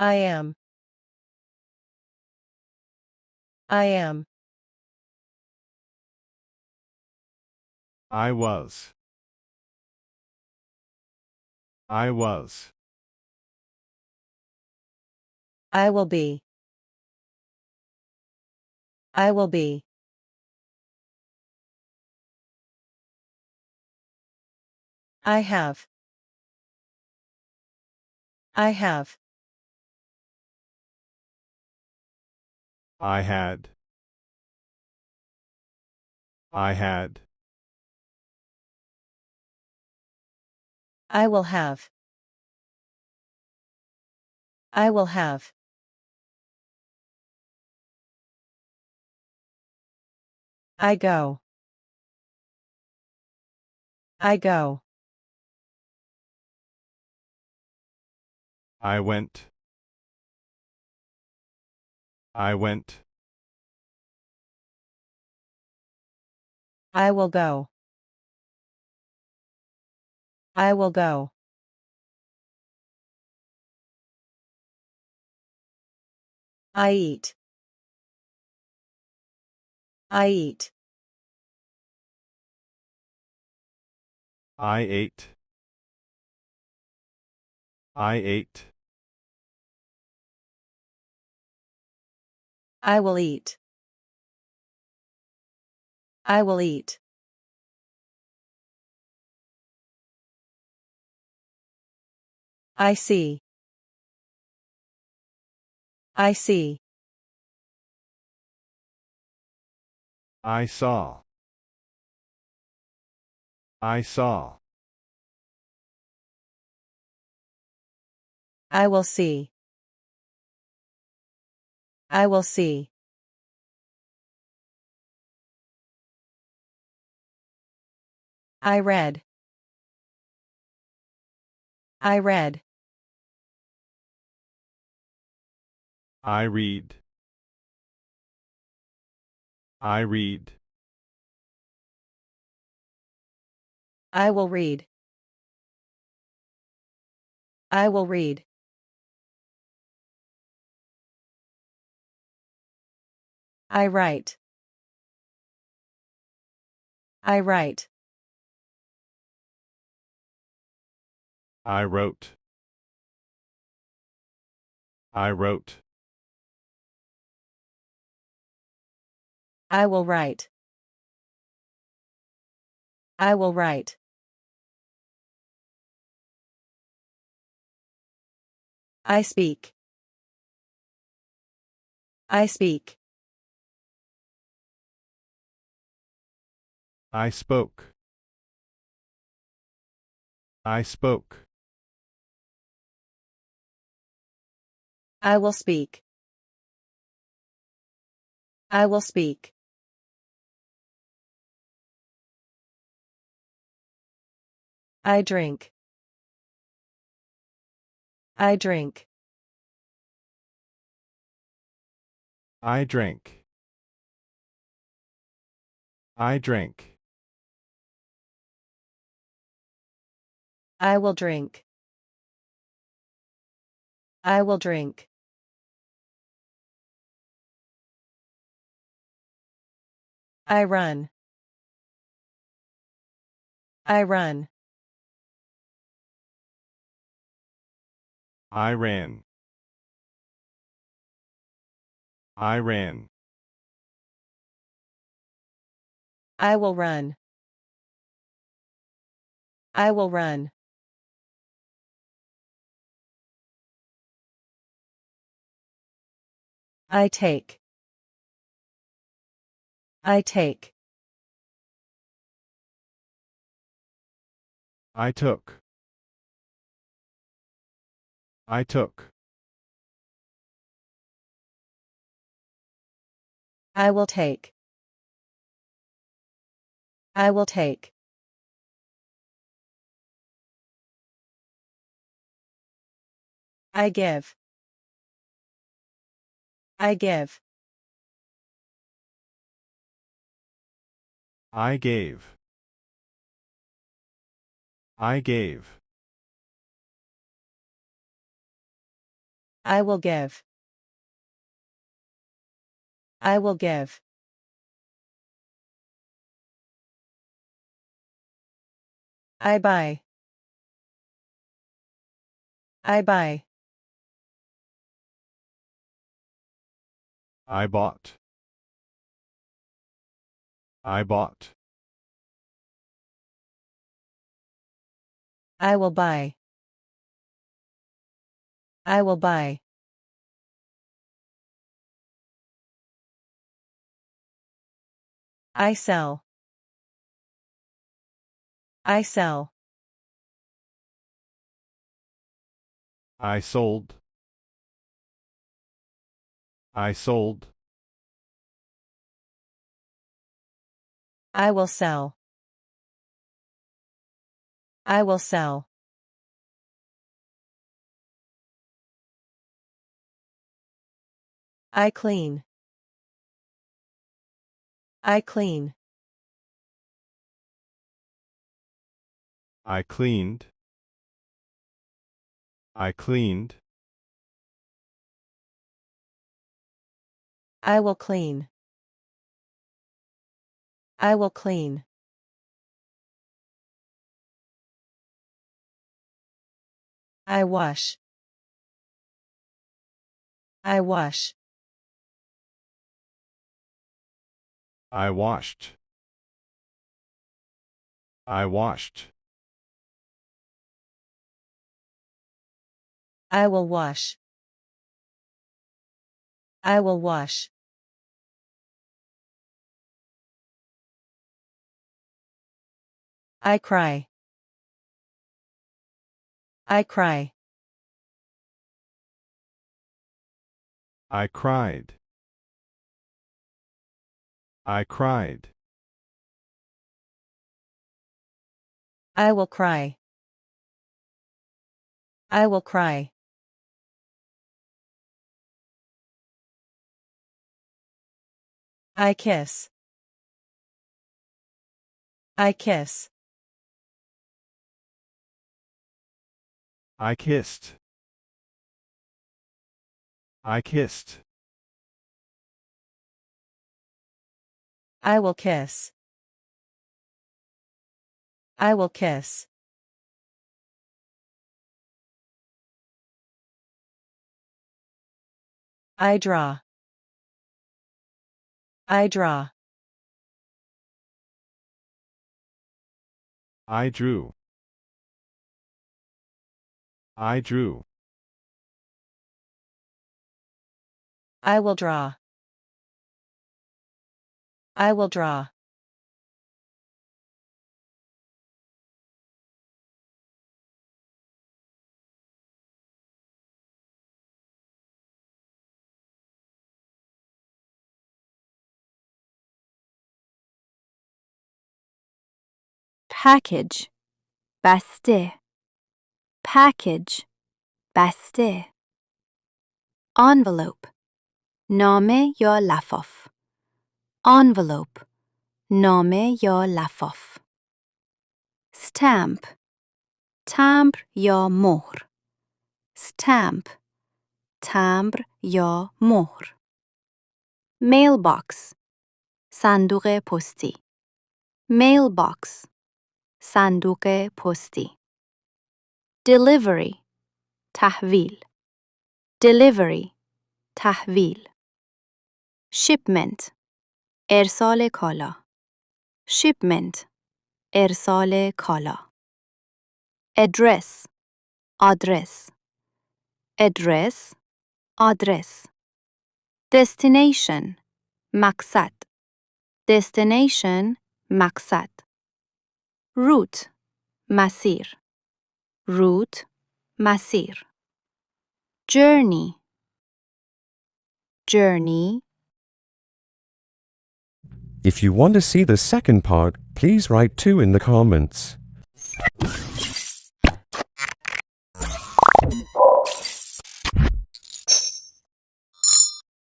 I am. I am. I was. I was. I will be. I will be. I have. I have. I had. I had. I will have. I will have. I go. I go. I went. I went. I will go. I will go. I eat. I eat. I ate. I ate. I will eat. I will eat. I see. I see. I saw. I saw. I will see. I will see. I read. I read. I read. I read. I will read. I will read. I write. I write. I wrote. I wrote. I will write. I will write. I speak. I speak. I spoke. I spoke. I will speak. I will speak. I drink. I drink. I drank. I drank. I will drink. I will drink. I run. I run. I ran. I ran. I will run. I will run. I take. I take. I took. I took. I will take. I will take. I give. I give. I gave. I gave. I will give. I will give. I buy. I buy. I bought. I bought. I will buy. I will buy. I sell. I sell. I sold. I sold. I will sell. I will sell. I clean. I clean. I cleaned. I cleaned. I will clean. I will clean. I wash. I wash. I washed. I washed. I will wash. I will wash. I cry. I cry. I cried. I cried. I will cry. I will cry. I kiss. I kiss. I kissed. I kissed. I will kiss. I will kiss. I draw. I draw. I drew. I drew. I will draw. I will draw. package بسته package بسته envelope نامه یا لفاف envelope نامه یا لفاف stamp تمبر یا مهر stamp تمبر یا مهر mailbox صندوق پستی mailbox صندوق پستی delivery تحویل delivery تحویل shipment ارسال کالا shipment ارسال کالا address آدرس address آدرس destination مقصد destination مقصد route مسیر route مسیر journey journey If you want to see the second part, please write 2 in the comments.